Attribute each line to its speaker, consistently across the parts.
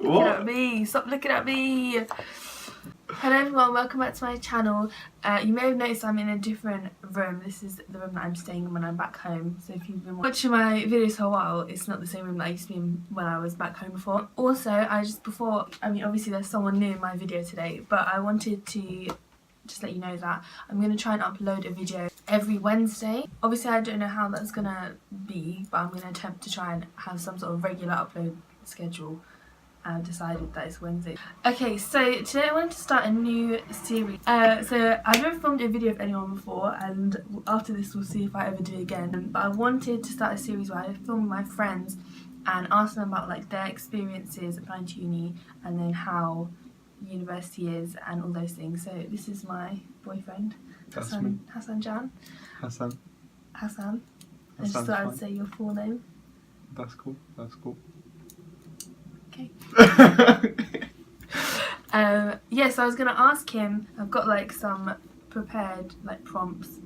Speaker 1: looking at me. Stop looking at me. Hello everyone, welcome back to my channel. You may have noticed I'm in a different room. This is the room that I'm staying in when I'm back home. So if you've been watching my videos for a while, it's not the same room that I used to be in when I was back home before. Also, obviously there's someone new in my video today, but I wanted to just let you know that I'm going to try and upload a video every Wednesday. Obviously I don't know how that's going to be, but I'm going to attempt to try and have some sort of regular upload schedule. I've decided that it's Wednesday. Okay, so today I wanted to start a new series. So I've never filmed a video of anyone before, and after this we'll see if I ever do it again. But I wanted to start a series where I film my friends and ask them about like their experiences applying to uni and then how university is and all those things. So this is my boyfriend, Hassan Jan.
Speaker 2: Hassan.
Speaker 1: I just thought I'd say your full name.
Speaker 2: That's cool.
Speaker 1: Okay. Yeah, so I was gonna ask him. I've got like some prepared like prompts,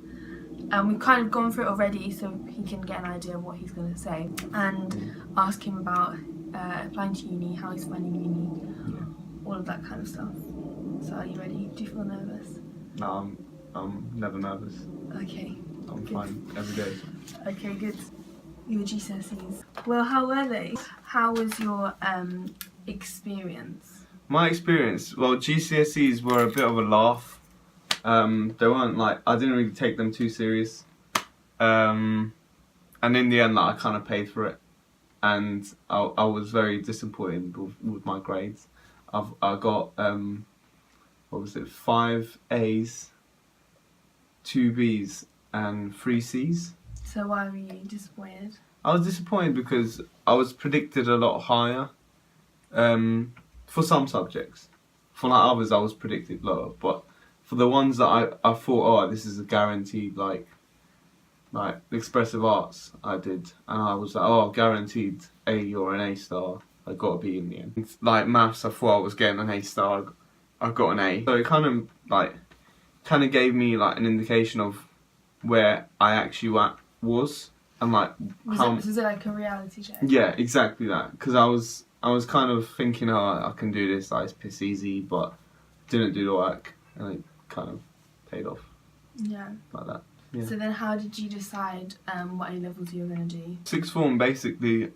Speaker 1: and we've kind of gone through it already, so he can get an idea of what he's gonna say, and ask him about applying to uni, how he's finding uni, all of that kind of stuff. So are you ready? Do you feel nervous?
Speaker 2: No, I'm never nervous.
Speaker 1: Okay.
Speaker 2: I'm
Speaker 1: good.
Speaker 2: fine every day.
Speaker 1: Okay, good. Your GCSEs. Well, how were they? How was your experience?
Speaker 2: My experience, well, GCSEs were a bit of a laugh. They weren't like, I didn't really take them too serious. And in the end, like, I kind of paid for it. And I was very disappointed with my grades. I got, 5 A's, 2 B's and 3 C's.
Speaker 1: So why were you disappointed?
Speaker 2: I was disappointed because I was predicted a lot higher for some subjects. For like others I was predicted lower, but for the ones that I thought, oh, this is a guaranteed, like expressive arts I did, and I was like, oh, guaranteed A or an A star, I got a B in the end. Like maths, I thought I was getting an A star, I got an A. So it kind of gave me like an indication of where I actually was and like
Speaker 1: was it like a reality check?
Speaker 2: Yeah, exactly that. Because I was kind of thinking, oh, I can do this, like, it's piss easy, but didn't do the work, and it kind of paid off.
Speaker 1: Yeah.
Speaker 2: Like that. Yeah.
Speaker 1: So then, how did you decide what A levels you were gonna do?
Speaker 2: Sixth form, basically,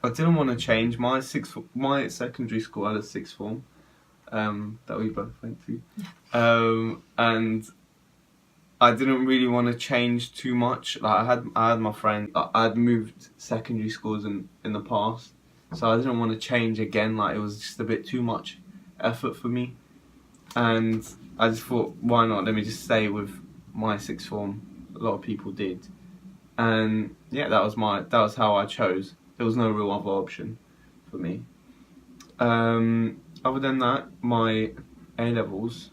Speaker 2: I didn't want to change my secondary school. I had a sixth form that we both went to, and I didn't really want to change too much. Like I had my friend. I had moved secondary schools in the past, so I didn't want to change again. Like it was just a bit too much effort for me, and I just thought, why not? Let me just stay with my sixth form. A lot of people did, and yeah, that was how I chose. There was no real other option for me. Other than that, my A levels,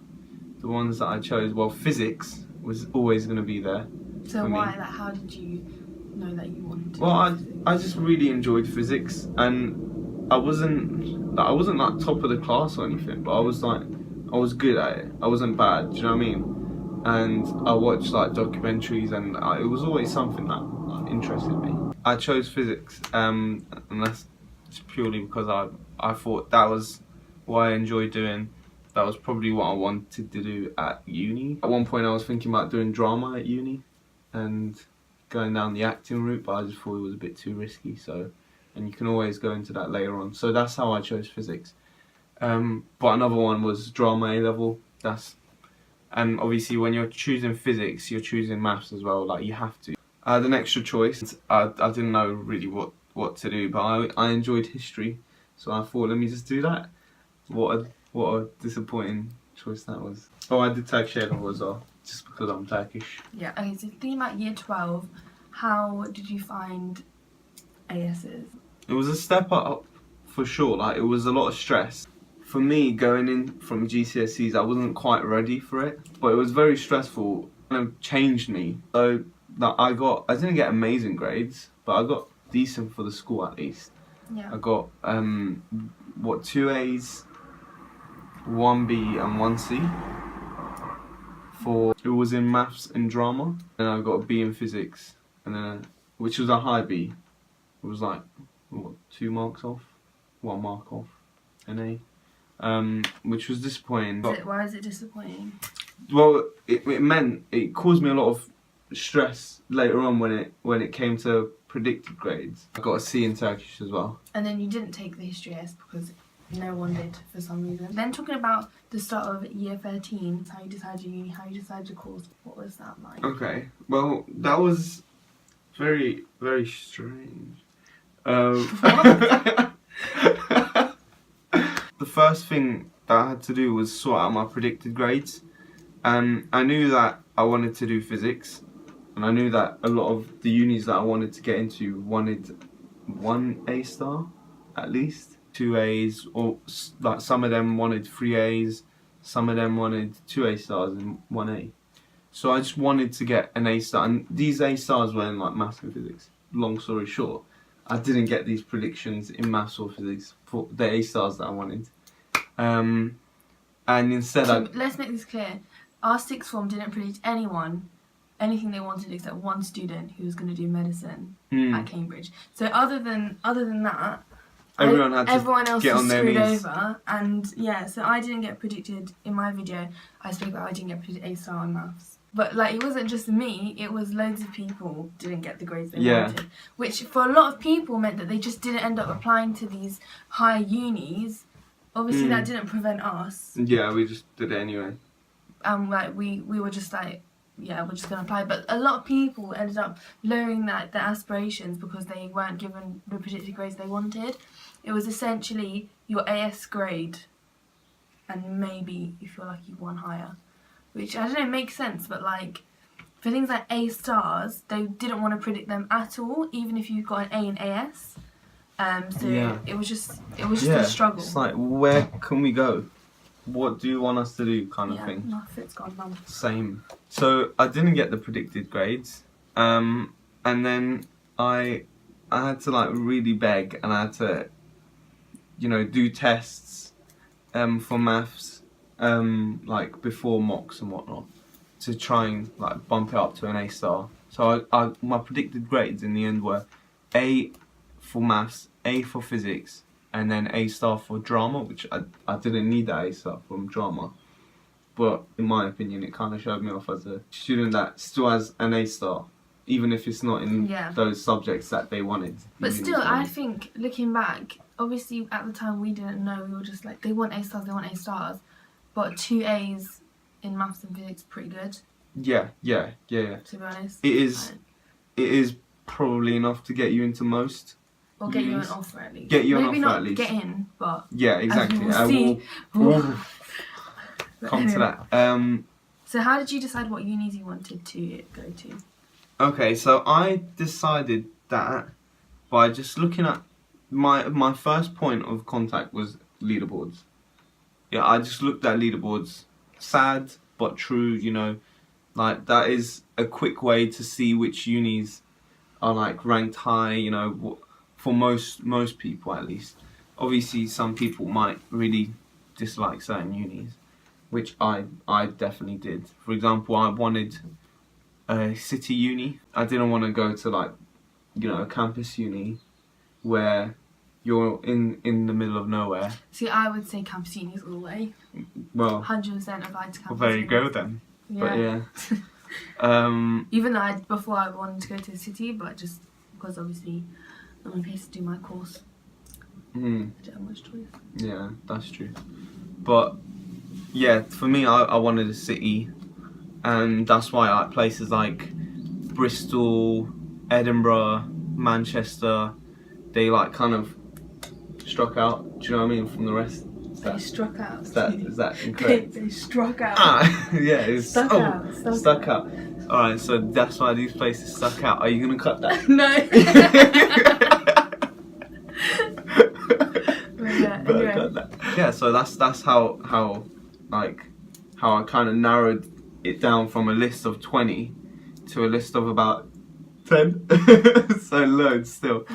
Speaker 2: the ones that I chose, well, physics was always going to be there.
Speaker 1: So why? Like, how did you know that you wanted to?
Speaker 2: Well, I just really enjoyed physics, and I wasn't like top of the class or anything, but I was good at it. I wasn't bad. Do you know what I mean? And I watched like documentaries, and it was always something that interested me. I chose physics, and that's just purely because I thought that was what I enjoyed doing. That was probably what I wanted to do at uni. At one point I was thinking about doing drama at uni and going down the acting route, but I just thought it was a bit too risky, so, and you can always go into that later on. So that's how I chose physics. But another one was drama A level. And obviously when you're choosing physics, you're choosing maths as well, like you have to. I had an extra choice. I didn't know really what to do, but I enjoyed history, so I thought, let me just do that. What a disappointing choice that was. Oh, I did Turkish A level as well, just because I'm Turkish.
Speaker 1: Yeah, okay, so thinking about year 12, how did you find ASs?
Speaker 2: It was a step up for sure, like it was a lot of stress. For me, going in from GCSEs, I wasn't quite ready for it, but it was very stressful. It kind of changed me. So that I didn't get amazing grades, but I got decent for the school at least.
Speaker 1: Yeah.
Speaker 2: I got 2 A's, 1 B and 1 C. It was in maths and drama, and I got a B in physics, and then which was a high B. It was like what, 2 marks off, 1 mark off, an A, which was disappointing.
Speaker 1: Why is it disappointing?
Speaker 2: Well, it meant it caused me a lot of stress later on when it came to predicted grades. I got a C in Turkish as well.
Speaker 1: And then you didn't take the history S because no one did for some reason. Then talking about the start of year 13, how you decided your uni, how you decided your course, what was that like?
Speaker 2: Okay, well, that was very, very strange. The first thing that I had to do was sort out my predicted grades. I knew that I wanted to do physics, and I knew that a lot of the unis that I wanted to get into wanted 1 A star, at least. 2 A's, or like some of them wanted 3 A's, some of them wanted 2 A stars and 1 A. So I just wanted to get an A star, and these A stars were in like maths and physics. Long story short, I didn't get these predictions in maths or physics for the A stars that I wanted. And instead
Speaker 1: let's make this clear. Our sixth form didn't predict anything they wanted except one student who was going to do medicine at Cambridge. So other than that,
Speaker 2: everyone
Speaker 1: else
Speaker 2: get
Speaker 1: was
Speaker 2: on their
Speaker 1: screwed
Speaker 2: knees.
Speaker 1: over, and yeah, so I didn't get predicted in my video. I spoke about I didn't get predicted A star in maths, but like it wasn't just me; it was loads of people didn't get the grades they wanted, which for a lot of people meant that they just didn't end up applying to these higher unis. Obviously, that didn't prevent us.
Speaker 2: Yeah, we just did it anyway.
Speaker 1: Like we were just like, yeah, we're just gonna apply. But a lot of people ended up lowering their aspirations because they weren't given the predicted grades they wanted. It was essentially your AS grade, and maybe if you're lucky, 1 higher, which I don't know makes sense. But like for things like A stars, they didn't want to predict them at all, even if you got an A in AS. It was just a struggle.
Speaker 2: It's like, where can we go? What do you want us to do, kind of thing.
Speaker 1: No, it's gone, Mum.
Speaker 2: Same. So I didn't get the predicted grades, and then I had to like really beg, and I had to, do tests, for maths, like before mocks and whatnot, to try and like bump it up to an A star. So my predicted grades in the end were A for maths, A for physics, and then A star for drama, which I didn't need that A star from drama. But in my opinion, it kind of showed me off as a student that still has an A star, even if it's not in those subjects that they wanted.
Speaker 1: But still, I think, looking back, obviously at the time we didn't know, we were just like, they want A stars, they want A stars. But 2 A's in maths and physics pretty good.
Speaker 2: Yeah.
Speaker 1: To be honest.
Speaker 2: It is probably enough to get you into most.
Speaker 1: Or get you an offer at least.
Speaker 2: Get you an
Speaker 1: Maybe
Speaker 2: offer at least.
Speaker 1: Maybe not get in, but...
Speaker 2: Yeah, exactly.
Speaker 1: As you will see.
Speaker 2: Come to that.
Speaker 1: So how did you decide what unis you wanted to go to?
Speaker 2: Okay, so I decided that by just looking at... My first point of contact was leaderboards. Yeah, I just looked at leaderboards. Sad, but true, Like, that is a quick way to see which unis are, like, ranked high, for most people at least. Obviously, some people might really dislike certain unis, which I definitely did. For example, I wanted a city uni. I didn't want to go to like, a campus uni where you're in the middle of nowhere.
Speaker 1: See, I would say campus unis all the way.
Speaker 2: Well,
Speaker 1: 100% applied to campus.
Speaker 2: Well, there you go then.
Speaker 1: Yeah.
Speaker 2: But yeah.
Speaker 1: Even though before I wanted to go to the city, but just because obviously no one pays to do my course. I didn't have much choice.
Speaker 2: Yeah, that's true. But yeah, for me, I wanted a city, and that's why places like Bristol, Edinburgh, Manchester, they like kind of struck out. Do you know what I mean? From the rest.
Speaker 1: They struck out.
Speaker 2: Is that incorrect?
Speaker 1: They struck out.
Speaker 2: Yeah, it's
Speaker 1: stuck out.
Speaker 2: Alright, so that's why these places stuck out. Are you gonna cut that?
Speaker 1: No.
Speaker 2: Better cut that. Yeah, so that's how I kind of narrowed it down from a list of 20 to a list of about 10. So loads still.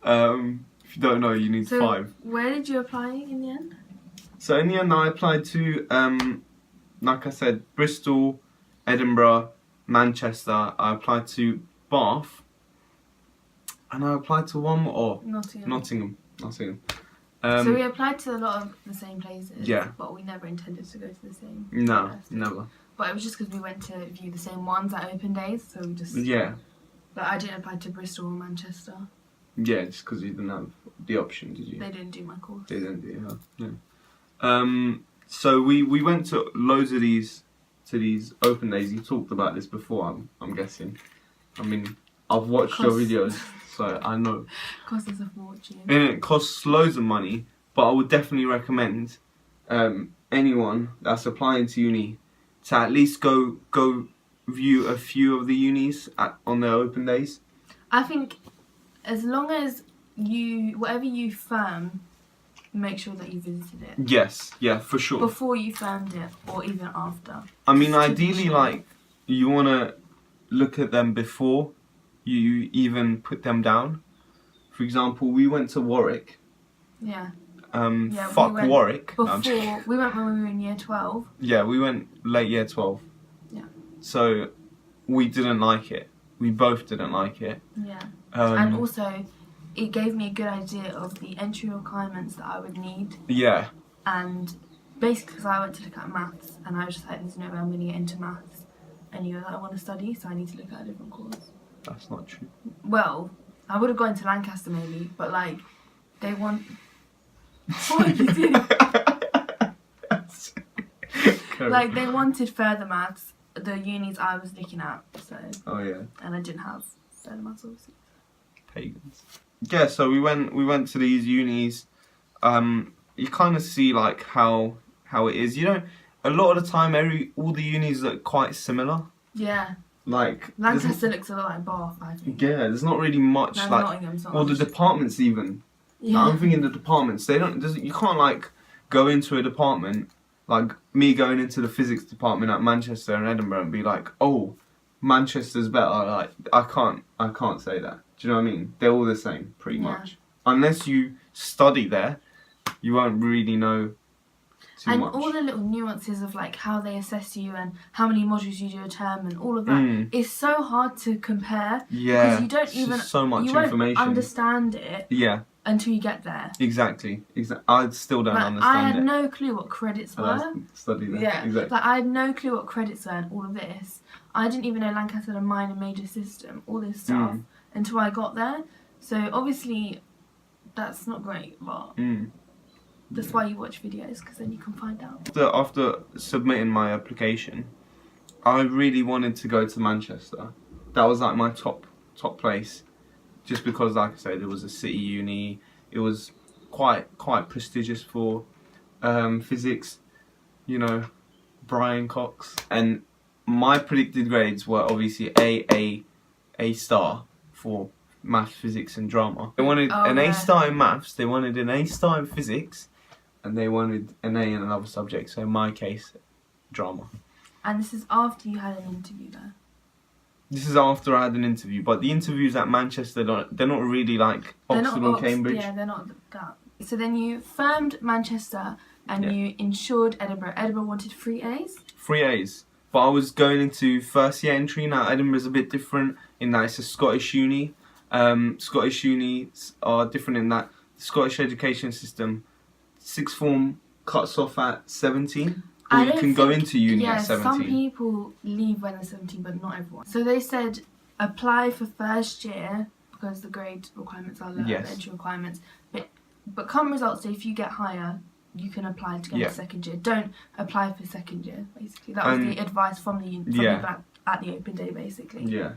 Speaker 1: Yeah.
Speaker 2: If you don't know, you need 5.
Speaker 1: Where did you apply in the end?
Speaker 2: So in the end, I applied to, like I said, Bristol, Edinburgh, Manchester. I applied to Bath, and I applied to one more.
Speaker 1: Nottingham. So we applied to a lot of the same places.
Speaker 2: Yeah.
Speaker 1: But we never intended to go to the same.
Speaker 2: No,
Speaker 1: university.
Speaker 2: never.
Speaker 1: But it was just because we went to view the same ones at open days, so we just.
Speaker 2: Yeah.
Speaker 1: Like I didn't apply to Bristol or Manchester.
Speaker 2: Yeah, just because you didn't have the option, did you?
Speaker 1: They didn't do my course.
Speaker 2: They didn't do it. Yeah. So we went to loads of these open days. You talked about this before, I'm guessing. I mean, I've watched your videos, so I know.
Speaker 1: Costs us a fortune.
Speaker 2: And it costs loads of money, but I would definitely recommend anyone that's applying to uni to at least go view a few of the unis on their open days.
Speaker 1: I think as long as whatever you firm, make sure that you visited it.
Speaker 2: Yes, yeah, for sure.
Speaker 1: Before you firmed it, or even after.
Speaker 2: I mean, ideally, like, you want to look at them before you even put them down. For example, we went to Warwick.
Speaker 1: Yeah.
Speaker 2: Fuck
Speaker 1: we went
Speaker 2: Warwick.
Speaker 1: Before, we went when we were in year 12.
Speaker 2: Yeah, we went late year 12.
Speaker 1: Yeah.
Speaker 2: So, we didn't like it. We both didn't like it.
Speaker 1: Yeah. And also, it gave me a good idea of the entry requirements that I would need.
Speaker 2: Yeah.
Speaker 1: And basically, because I went to look at maths, and I was just like, there's no way I'm going to get into maths anyway that I want to study, so I need to look at a different course.
Speaker 2: That's not true.
Speaker 1: Well, I would have gone to Lancaster maybe, but like, they want... What are you doing? Like, they wanted further maths, the unis I was looking at, so...
Speaker 2: Oh, yeah.
Speaker 1: And I didn't have further maths, obviously.
Speaker 2: Pagans. Yeah, so we went to these unis. You kind of see like how it is. You know, a lot of the time, all the unis look quite similar.
Speaker 1: Yeah.
Speaker 2: Like
Speaker 1: Lancaster looks a lot like Bath, I think.
Speaker 2: Yeah, there's not really much
Speaker 1: No,
Speaker 2: like.
Speaker 1: Nottingham's not
Speaker 2: Or the
Speaker 1: much.
Speaker 2: departments even.
Speaker 1: Yeah.
Speaker 2: Like, I'm thinking the departments. You can't like go into a department like me going into the physics department at Manchester and Edinburgh and be like, oh, Manchester's better. Like I can't say that. Do you know what I mean? They're all the same, pretty much. Unless you study there, you won't really know too much.
Speaker 1: And all the little nuances of like how they assess you and how many modules you do a term and all of that is so hard to compare.
Speaker 2: Yeah,
Speaker 1: because you don't
Speaker 2: it's
Speaker 1: even
Speaker 2: just so much
Speaker 1: you won't
Speaker 2: information.
Speaker 1: understand it.
Speaker 2: Yeah.
Speaker 1: Until you get there.
Speaker 2: Exactly. I still don't understand
Speaker 1: I had
Speaker 2: it.
Speaker 1: no clue what credits were.
Speaker 2: Study that.
Speaker 1: Yeah.
Speaker 2: Exactly.
Speaker 1: Like I had no clue what credits were and all of this. I didn't even know Lancaster had a minor major system, all this stuff, until I got there. So obviously, that's not great, but that's why you watch videos, because then you can find out.
Speaker 2: After submitting my application, I really wanted to go to Manchester. That was like my top place. Just because, like I said, it was a city uni. It was quite prestigious for physics. You know, Brian Cox. And my predicted grades were obviously A star for math, physics, and drama. They wanted an A star in maths. They wanted an A star in physics, and they wanted an A in another subject. So in my case, drama.
Speaker 1: And this is after you had an interview there.
Speaker 2: This is after I had an interview, but the interviews at Manchester, they're not really like Oxford or Cambridge.
Speaker 1: Yeah, they're not that. So then you firmed Manchester and you insured Edinburgh. Edinburgh wanted 3 A's?
Speaker 2: 3 A's. But I was going into first year entry. Now Edinburgh's a bit different in that it's a Scottish uni. Scottish unis are different in that the Scottish education system, sixth form cuts off at 17. Or you can go into uni at 17.
Speaker 1: Some people leave when they're 17, but not everyone. So they said apply for first year because the grade requirements are lower, the entry requirements. But come results day, if you get higher, you can apply to go into second year. Don't apply for second year, basically. That was the advice from the people at the open day, basically.
Speaker 2: Yeah.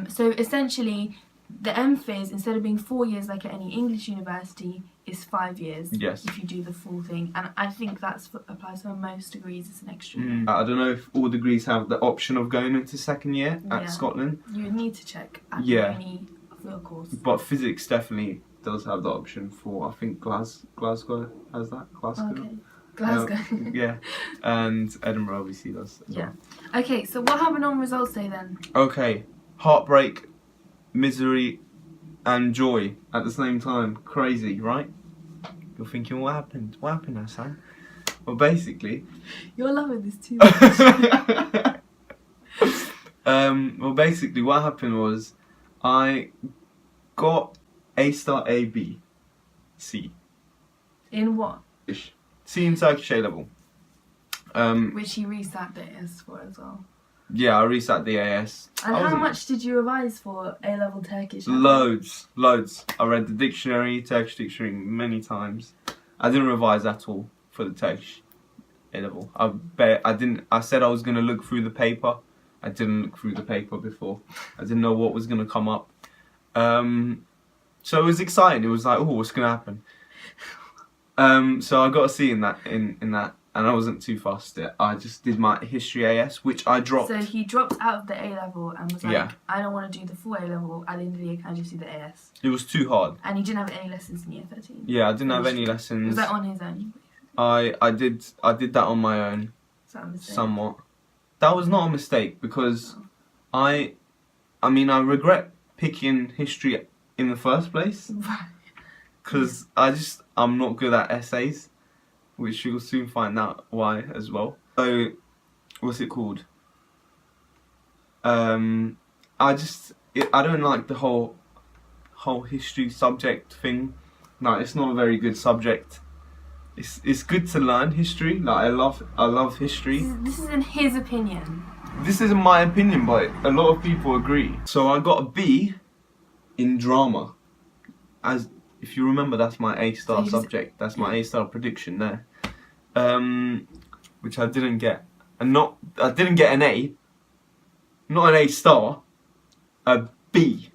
Speaker 1: So essentially, the MPhys, instead of being 4 years like at any English university, is 5 years if you do the full thing. And I think that applies for most degrees. It's an extra year.
Speaker 2: I don't know if all degrees have the option of going into second year at Scotland.
Speaker 1: You need to check at the uni for your course.
Speaker 2: But physics definitely does have the option for, I think Glasgow has that.
Speaker 1: Okay. Glasgow.
Speaker 2: Yeah. And Edinburgh obviously does as well.
Speaker 1: Okay, so what happened on results day then?
Speaker 2: Okay. Heartbreak, misery, and joy at the same time. Crazy, right? You're thinking, what happened? What happened, Hassan? Well, basically...
Speaker 1: You're loving this too much.
Speaker 2: Well, basically, what happened was I got A star, A, B, C.
Speaker 1: In what?
Speaker 2: C in Turkish A level.
Speaker 1: Which he resat the AS for as well.
Speaker 2: Yeah, I resat the AS.
Speaker 1: And how much did you revise for A level Turkish?
Speaker 2: Loads. I read the dictionary, Turkish dictionary, many times. I didn't revise at all for the Turkish A level. I said I was gonna look through the paper. I didn't look through the paper before. I didn't know what was gonna come up. So it was exciting. It was like, oh, what's gonna happen? So I got a C in that, and I wasn't too fussed. I just did my history AS, which I dropped.
Speaker 1: So he dropped out of the A level and was like, I don't want to do the full A level. At the end of the year, can I just do the AS?
Speaker 2: It was too hard.
Speaker 1: And he didn't have any lessons in year 13.
Speaker 2: Yeah, I didn't have any lessons.
Speaker 1: Was that on his own?
Speaker 2: I did that on my own.
Speaker 1: Is that a mistake?
Speaker 2: Somewhat. That was not a mistake because I regret picking history in the first place.
Speaker 1: Right.
Speaker 2: Because I'm not good at essays, which you'll soon find out why as well. So, what's it called? I don't like the whole history subject thing. No, it's not a very good subject. It's good to learn history. Like I love history.
Speaker 1: This is in his opinion.
Speaker 2: This isn't my opinion, but a lot of people agree. So I got a B in drama. As if you remember, that's my A-star subject. That's my A-star prediction there. Which I didn't get. And I didn't get an A. Not an A-star. A B.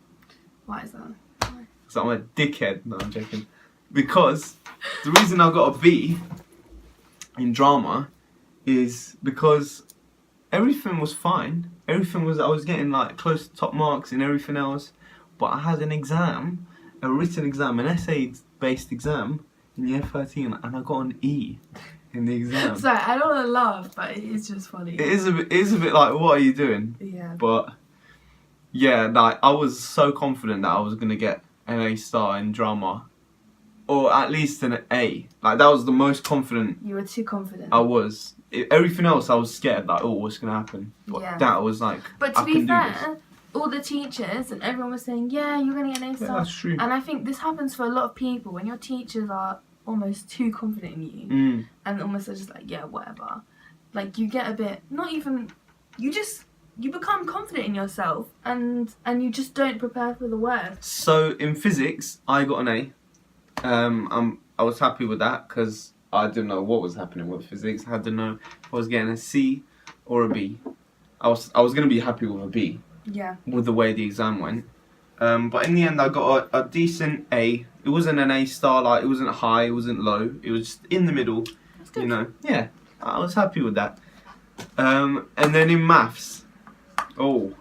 Speaker 1: Why is that?
Speaker 2: Because I'm a dickhead. No, I'm joking. Because the reason I got a B in drama is because everything was fine. I was getting like close to top marks in everything else. But I had an exam, a written exam, an essay-based exam in year 13, and I got an E in the exam.
Speaker 1: Sorry, I don't want to laugh, but it is just funny.
Speaker 2: It is a bit like, what are you doing?
Speaker 1: Yeah.
Speaker 2: But yeah, like I was so confident that I was gonna get an A-star in drama, or at least an A. Like that was the most confident.
Speaker 1: You were too confident.
Speaker 2: I was. Everything else, I was scared. Like, oh, what's gonna happen? But
Speaker 1: yeah.
Speaker 2: that was like.
Speaker 1: But to be fair, all the teachers and everyone was saying, yeah, you're going to get an A-star.
Speaker 2: Yeah, that's true.
Speaker 1: And I think this happens for a lot of people when your teachers are almost too confident in you and almost are just like, yeah, whatever. Like, you get a bit, not even, you become confident in yourself and you just don't prepare for the worst.
Speaker 2: So, in physics, I got an A. I was happy with that because I didn't know what was happening with physics. I had to know if I was getting a C or a B. I was going to be happy with a B.
Speaker 1: Yeah.
Speaker 2: With the way the exam went. But in the end I got a decent A. It wasn't an A-star, like it wasn't high, it wasn't low. It was just in the middle.
Speaker 1: That's good.
Speaker 2: You know. Yeah. I was happy with that. And then in maths. I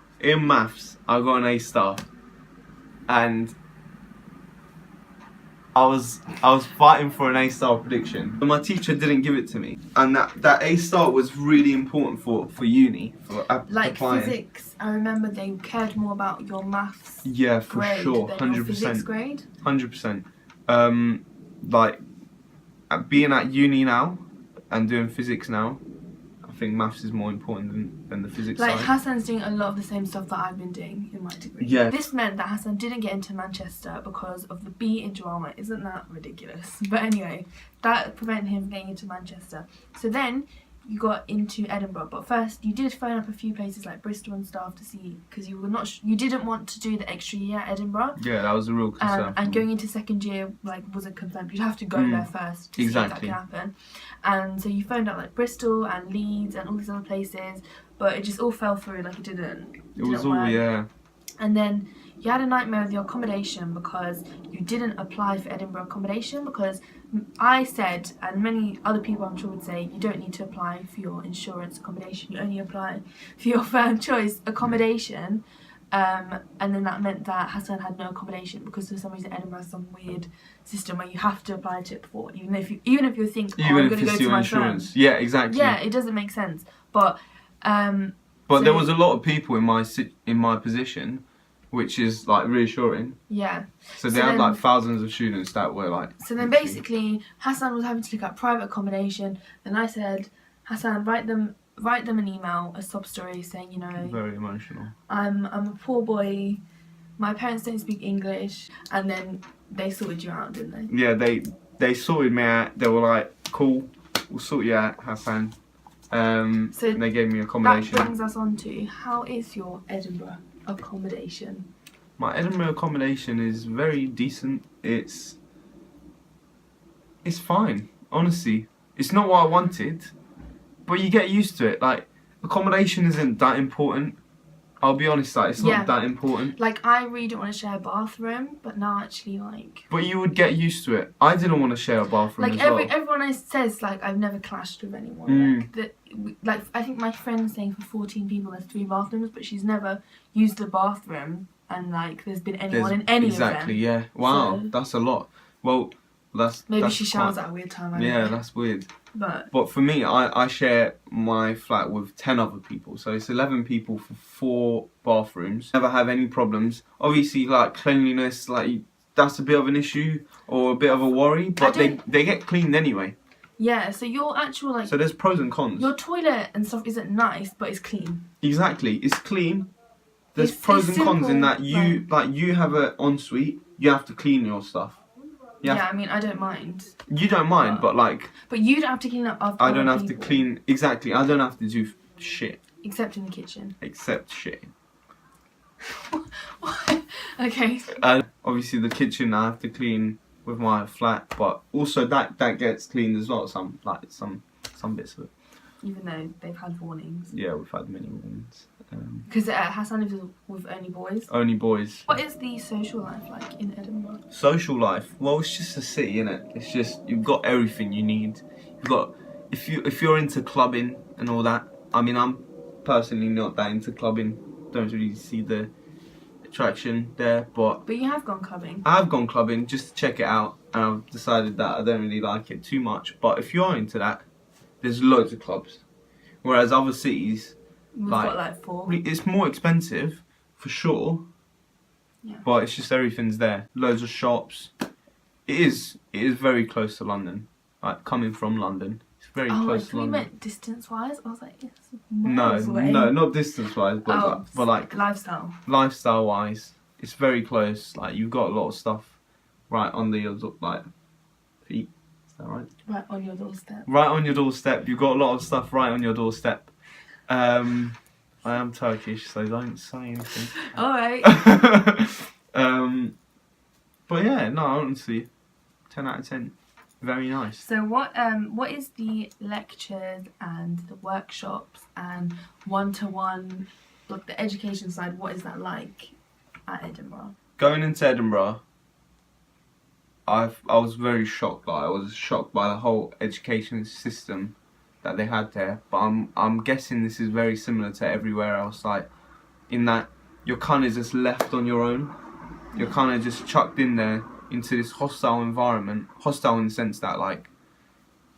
Speaker 2: got an A-star. And I was fighting for an A-star prediction, but my teacher didn't give it to me, and that A-star was really important for uni, for
Speaker 1: like
Speaker 2: applying.
Speaker 1: Physics. I remember they cared more about your maths.
Speaker 2: Yeah, for
Speaker 1: grade
Speaker 2: sure,
Speaker 1: than your physics grade.
Speaker 2: 100%. Like being at uni now and doing physics now, I think maths is more important than the physics
Speaker 1: Like
Speaker 2: side.
Speaker 1: Hassan's doing a lot of the same stuff that I've been doing in my degree.
Speaker 2: Yeah.
Speaker 1: This meant that Hassan didn't get into Manchester because of the B in drama. Isn't that ridiculous? But anyway, that prevented him from getting into Manchester. So then you got into Edinburgh, but first you did phone up a few places like Bristol and stuff to see, because you were not you didn't want to do the extra year at Edinburgh.
Speaker 2: Yeah, that was a real concern.
Speaker 1: And going into second year wasn't confirmed. You'd have to go there first to see if that could happen. And so you phoned out like Bristol and Leeds and all these other places, but it just all fell through. Like it didn't work. And then you had a nightmare with your accommodation because you didn't apply for Edinburgh accommodation, because I said, and many other people I'm sure would say, you don't need to apply for your insurance accommodation, you only apply for your first choice accommodation. And then that meant that Hassan had no accommodation because for some reason Edinburgh has some weird system where you have to apply to it before, even if you think, oh, I'm going to go to my firm.
Speaker 2: Yeah, exactly.
Speaker 1: Yeah, it doesn't make sense. But
Speaker 2: there was a lot of people in my position, which is like reassuring.
Speaker 1: Yeah.
Speaker 2: So they had like thousands of students that were like.
Speaker 1: So then basically Hassan was having to look at private accommodation. Then I said, Hassan, write them an email, a sob story saying, you know,
Speaker 2: very emotional.
Speaker 1: I'm a poor boy. My parents don't speak English, and then they sorted you out, didn't they?
Speaker 2: Yeah, they sorted me out. They were like, cool, we'll sort you out, have fun.
Speaker 1: So
Speaker 2: and they gave me accommodation.
Speaker 1: That brings us on to, how is your Edinburgh accommodation?
Speaker 2: My Edinburgh accommodation is very decent. It's fine, honestly. It's not what I wanted, but you get used to it. Like, accommodation isn't that important. I'll be honest, like, it's not that important.
Speaker 1: Like, I really don't want to share a bathroom, but now actually, like...
Speaker 2: But you would get used to it. I didn't want to share a bathroom
Speaker 1: like,
Speaker 2: as well.
Speaker 1: everyone says, like, I've never clashed with anyone. Like, I think my friend's saying for 14 people there's 3 bathrooms, but she's never used a bathroom, and, like, there's been anyone in any of them.
Speaker 2: Exactly, yeah. Wow,
Speaker 1: so,
Speaker 2: that's a lot. Well,
Speaker 1: maybe she showers at a weird time. I don't know.
Speaker 2: That's weird.
Speaker 1: But
Speaker 2: for me, I share my flat with 10 other people, so it's 11 people for 4 bathrooms. Never have any problems. Obviously, like, cleanliness, like, that's a bit of an issue or a bit of a worry, but they get cleaned anyway.
Speaker 1: Yeah, so your actual, like...
Speaker 2: So there's pros and cons.
Speaker 1: Your toilet and stuff isn't nice, but it's clean.
Speaker 2: Exactly, it's clean. There's pros and cons in that you have an ensuite, you have to clean your stuff.
Speaker 1: Yeah, I mean, I don't mind.
Speaker 2: You don't mind, but like...
Speaker 1: But you don't have to clean up after
Speaker 2: I don't have to clean... Exactly, I don't have to do shit.
Speaker 1: Except in the kitchen.
Speaker 2: Except shit.
Speaker 1: Okay.
Speaker 2: Obviously, the kitchen I have to clean with my flat, but also that gets cleaned as well, some bits of it.
Speaker 1: Even though they've had warnings.
Speaker 2: Yeah, we've had many warnings.
Speaker 1: Because Hassan lives with only boys.
Speaker 2: Only boys.
Speaker 1: What is the social life like in Edinburgh?
Speaker 2: Social life? Well, it's just a city, innit? It's just, you've got everything you need. You've got, if you're into clubbing and all that, I mean, I'm personally not that into clubbing. Don't really see the attraction there, but
Speaker 1: you have gone clubbing.
Speaker 2: I have gone clubbing just to check it out, and I've decided that I don't really like it too much. But if you are into that, there's loads of clubs. Whereas other cities,
Speaker 1: we've got like 4.
Speaker 2: It's more expensive, for sure.
Speaker 1: Yeah.
Speaker 2: But it's just everything's there. Loads of shops. It is very close to London. Like, coming from London, it's very close to London.
Speaker 1: You meant distance-wise? I was like, it's miles away.
Speaker 2: No, not distance-wise, but like
Speaker 1: lifestyle.
Speaker 2: Lifestyle-wise, it's very close. Like, you've got a lot of stuff right on the feet. Is that right?
Speaker 1: Right on your doorstep.
Speaker 2: Right on your doorstep. You've got a lot of stuff right on your doorstep. I am Turkish, so don't say anything.
Speaker 1: Alright.
Speaker 2: But yeah, no, honestly, 10 out of 10. Very nice.
Speaker 1: So what is the lectures and the workshops and one-to-one, like the education side, what is that like at Edinburgh?
Speaker 2: Going into Edinburgh, I was very shocked. Like, I was shocked by the whole education system that they had there. But I'm guessing this is very similar to everywhere else. Like, in that you're kind of just left on your own. You're kind of just chucked in there into this hostile environment. Hostile in the sense that, like,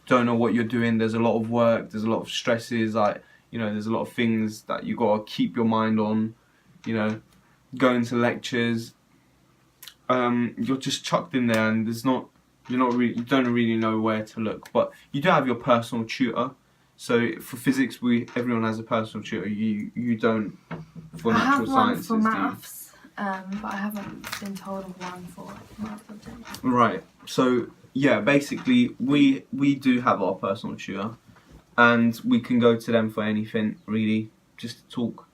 Speaker 2: don't know what you're doing. There's a lot of work. There's a lot of stresses. Like, you know, there's a lot of things that you gotta keep your mind on. You know, going to lectures. You're just chucked in there, and you don't really know where to look. But you do have your personal tutor. So for physics, everyone has a personal tutor. You don't for natural sciences.
Speaker 1: I have one for maths, but I haven't been told of one for maths subjects.
Speaker 2: Right. So yeah, basically we do have our personal tutor, and we can go to them for anything really, just to talk.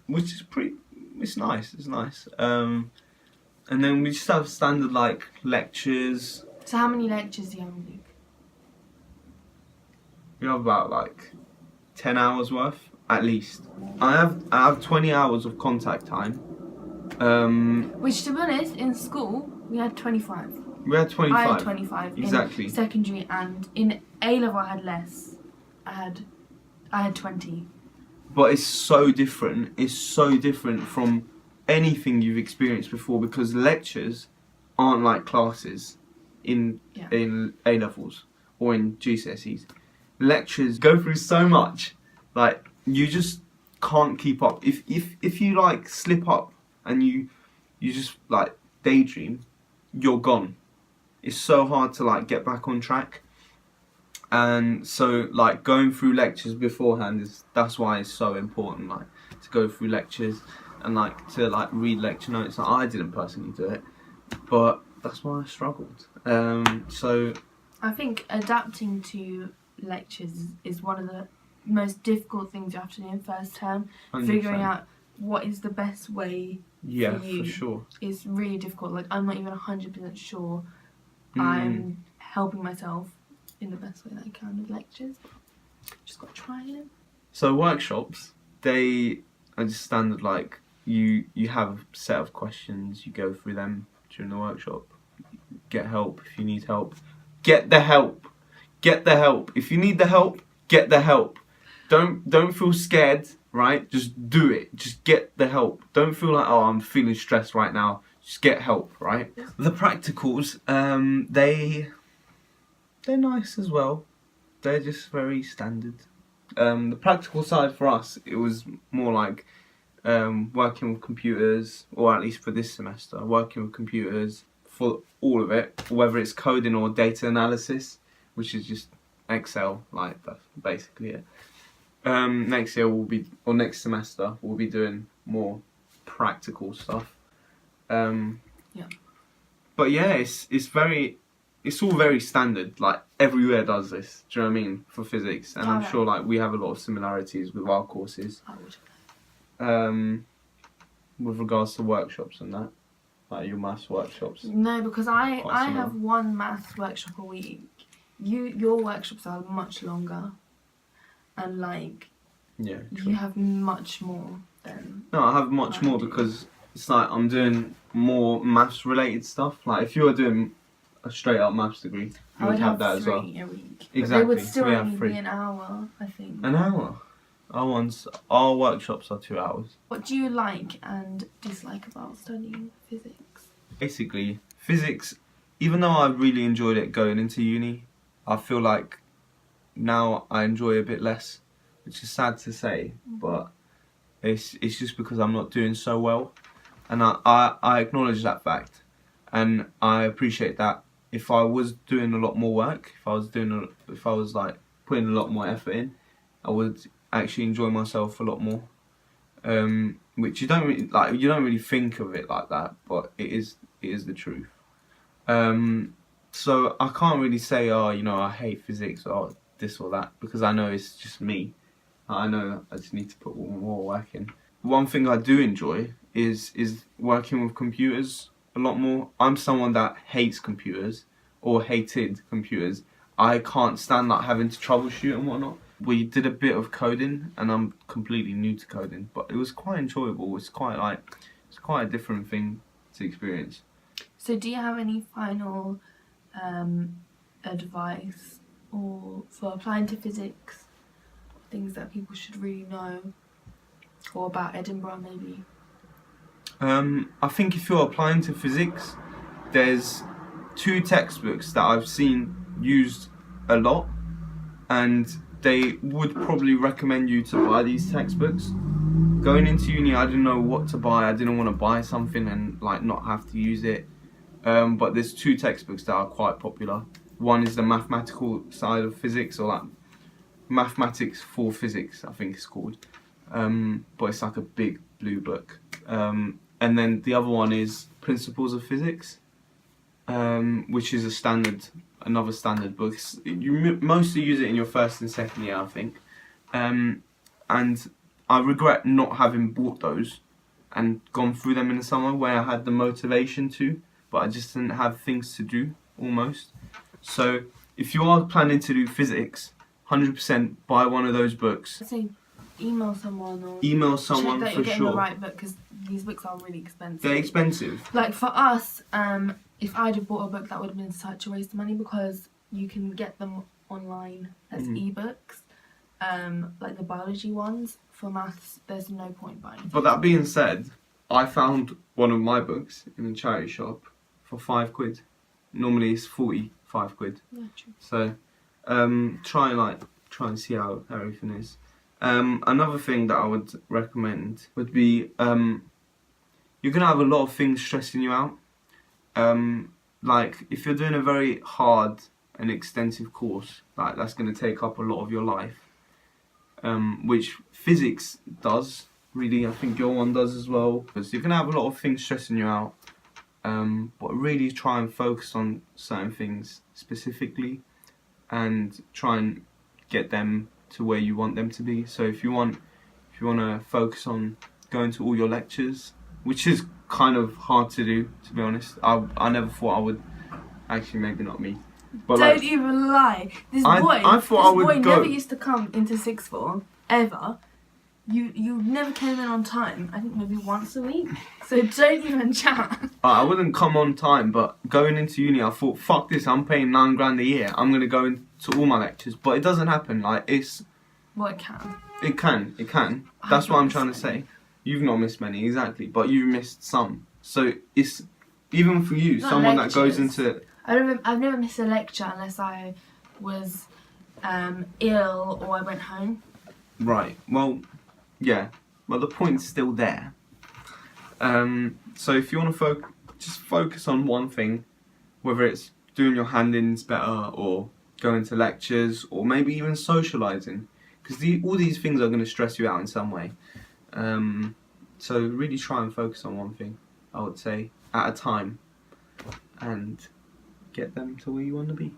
Speaker 2: Which is it's nice. It's nice. And then we just have standard, like, lectures.
Speaker 1: So how many lectures do you have a week?
Speaker 2: We have about, like, 10 hours worth, at least. I have 20 hours of contact time.
Speaker 1: Which, to be honest, in school, we had 25.
Speaker 2: We had 25.
Speaker 1: I had 25
Speaker 2: exactly.
Speaker 1: In secondary, and in A-level I had less. I had 20.
Speaker 2: But it's so different. It's so different from anything you've experienced before, because lectures aren't like classes in A-levels or in GCSEs. Lectures go through so much, like, you just can't keep up. If you, like, slip up and you just, like, daydream, you're gone. It's so hard to, like, get back on track. And so, like, going through lectures beforehand that's why it's so important, like, to go through lectures and, like, to, like, read lecture notes. Like, I didn't personally do it, but that's why I struggled. So
Speaker 1: I think adapting to lectures is one of the most difficult things you have to do in first term.
Speaker 2: 100%.
Speaker 1: Figuring out what is the best way
Speaker 2: yeah,
Speaker 1: for you
Speaker 2: for sure.
Speaker 1: is really difficult. Like, I'm not even 100% sure I'm helping myself in the best way that I can with lectures. Just got to try it.
Speaker 2: So workshops, they are just standard. Like you have a set of questions, you go through them during the workshop. Get help if you need help. Get the help. Get the help. If you need the help, get the help. Don't feel scared, right? Just do it. Just get the help. Don't feel like, oh, I'm feeling stressed right now. Just get help, right? The practicals, they're nice as well. They're just very standard. The practical side for us, it was more like working with computers, or at least for this semester, working with computers for all of it, whether it's coding or data analysis, which is just Excel, like that's basically it. Next year or next semester, we'll be doing more practical stuff.
Speaker 1: Yeah.
Speaker 2: But yeah, it's all very standard. Like everywhere does this. Do you know what I mean? For physics, and I'm sure like we have a lot of similarities with our courses. With regards to workshops and that, like your maths workshops.
Speaker 1: No, because I have one maths workshop a week. Your workshops are much longer, and like
Speaker 2: Yeah. True.
Speaker 1: you have much more than.
Speaker 2: No, I have much more because it's like I'm doing more maths related stuff. Like if you were doing a straight up maths degree, you would have that as well.
Speaker 1: A week.
Speaker 2: Exactly.
Speaker 1: But they would still
Speaker 2: we
Speaker 1: only
Speaker 2: have 3.
Speaker 1: be an hour, I think.
Speaker 2: An hour. Our workshops are 2 hours.
Speaker 1: What do you like and dislike about studying physics?
Speaker 2: Basically, physics, even though I really enjoyed it going into uni, I feel like now I enjoy it a bit less, which is sad to say, but it's just because I'm not doing so well, and I acknowledge that fact, and I appreciate that. If I was doing a lot more work, if I was like putting a lot more effort in, I would actually enjoy myself a lot more. Which you don't really think of it like that, but it is the truth. So I can't really say, oh, I hate physics or this or that, because I know it's just me. I know I just need to put more work in. One thing I do enjoy is working with computers a lot more. I'm someone that hates computers, or hated computers. I can't stand like having to troubleshoot and whatnot. We did a bit of coding, and I'm completely new to coding, but it was quite enjoyable. It's quite a different thing to experience.
Speaker 1: So do you have any final advice or for applying to physics, things that people should really know, or about Edinburgh maybe?
Speaker 2: I think if you're applying to physics, there's 2 textbooks that I've seen used a lot, and they would probably recommend you to buy these textbooks. Going into uni, I didn't know what to buy. I didn't want to buy something and like not have to use it. But there's 2 textbooks that are quite popular. One is the mathematical side of physics, or like Mathematics for Physics, I think it's called. But it's like a big blue book. And then the other one is Principles of Physics, which is another standard book. You mostly use it in your first and second year, I think. And I regret not having bought those and gone through them in the summer, where I had the motivation to, but I just didn't have things to do, almost. So if you are planning to do physics, 100% buy one of those books.
Speaker 1: I'd say email someone or
Speaker 2: check
Speaker 1: that
Speaker 2: for
Speaker 1: you're getting
Speaker 2: sure.
Speaker 1: the right book, because these books are really expensive.
Speaker 2: They're expensive.
Speaker 1: Like for us, if I'd have bought a book, that would have been such a waste of money, because you can get them online as ebooks, like the biology ones. For maths, there's no point buying.
Speaker 2: But that being said, I found one of my books in a charity shop for £5. Normally it's 45 quid.
Speaker 1: Yeah, true.
Speaker 2: So try and see how everything is. Another thing that I would recommend would be you're gonna have a lot of things stressing you out. Like if you're doing a very hard and extensive course, like that's gonna take up a lot of your life. Which physics does, really. I think your one does as well. Because you're going to have a lot of things stressing you out. but really try and focus on certain things specifically and try and get them to where you want them to be. So if you want to focus on going to all your lectures, which is kind of hard to do, to be honest. I never thought I would. Actually, maybe not me. But
Speaker 1: don't even lie. This boy never used to come into sixth form ever. You never came in on time. I think maybe once a week. So don't even chat.
Speaker 2: I wouldn't come on time, but going into uni, I thought, fuck this. I'm paying £9,000 a year. I'm gonna go into all my lectures, but it doesn't happen. Like it's.
Speaker 1: Well, it can.
Speaker 2: It can. That's what I'm trying to say. You've not missed many, exactly, but you've missed some. So it's even for you,
Speaker 1: Not
Speaker 2: someone
Speaker 1: lectures.
Speaker 2: that goes into.
Speaker 1: I've never missed a lecture unless I was ill or I went home.
Speaker 2: Right. Well, yeah. Well, the point's still there. So if you want to just focus on one thing, whether it's doing your hand-ins better or going to lectures or maybe even socialising, because all these things are going to stress you out in some way. So really try and focus on one thing, I would say, at a time, and get them to where you want to be.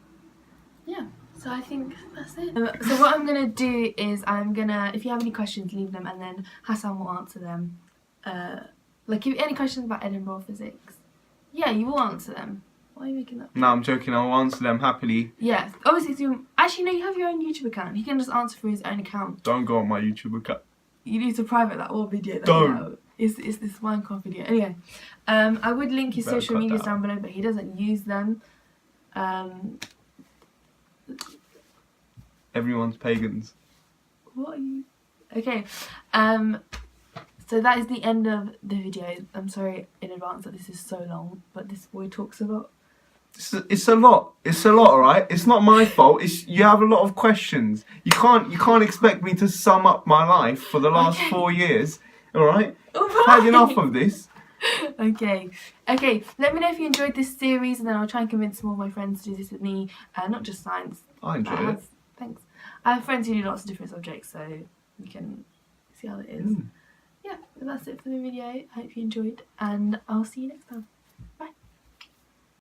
Speaker 1: Yeah, so I think that's it. So what I'm going to do is if you have any questions, leave them, and then Hassan will answer them. Like, if any questions about Edinburgh physics, yeah, you will answer them. Why are you making that?
Speaker 2: No, I'm joking. I'll answer them happily.
Speaker 1: Yeah, obviously, actually, no, you have your own YouTube account. He can just answer through his own account.
Speaker 2: Don't go on my YouTube account.
Speaker 1: You need to private that one video.
Speaker 2: Don't.
Speaker 1: It's this Minecraft video. Anyway, I would link his social medias down below, but he doesn't use them.
Speaker 2: Everyone's pagans.
Speaker 1: What are you? Okay. So that is the end of the video. I'm sorry in advance that this is so long, but this boy talks a lot.
Speaker 2: It's a lot. It's a lot, alright? It's not my fault. You have a lot of questions. You can't expect me to sum up my life for the last 4 years, alright? I've had enough of this.
Speaker 1: Okay. Let me know if you enjoyed this series, and then I'll try and convince more of my friends to do this with me. Not just science.
Speaker 2: I enjoy it.
Speaker 1: Thanks. I have friends who do lots of different subjects, so we can see how it is. Yeah, but that's it for the video. I hope you enjoyed, and I'll see you next time.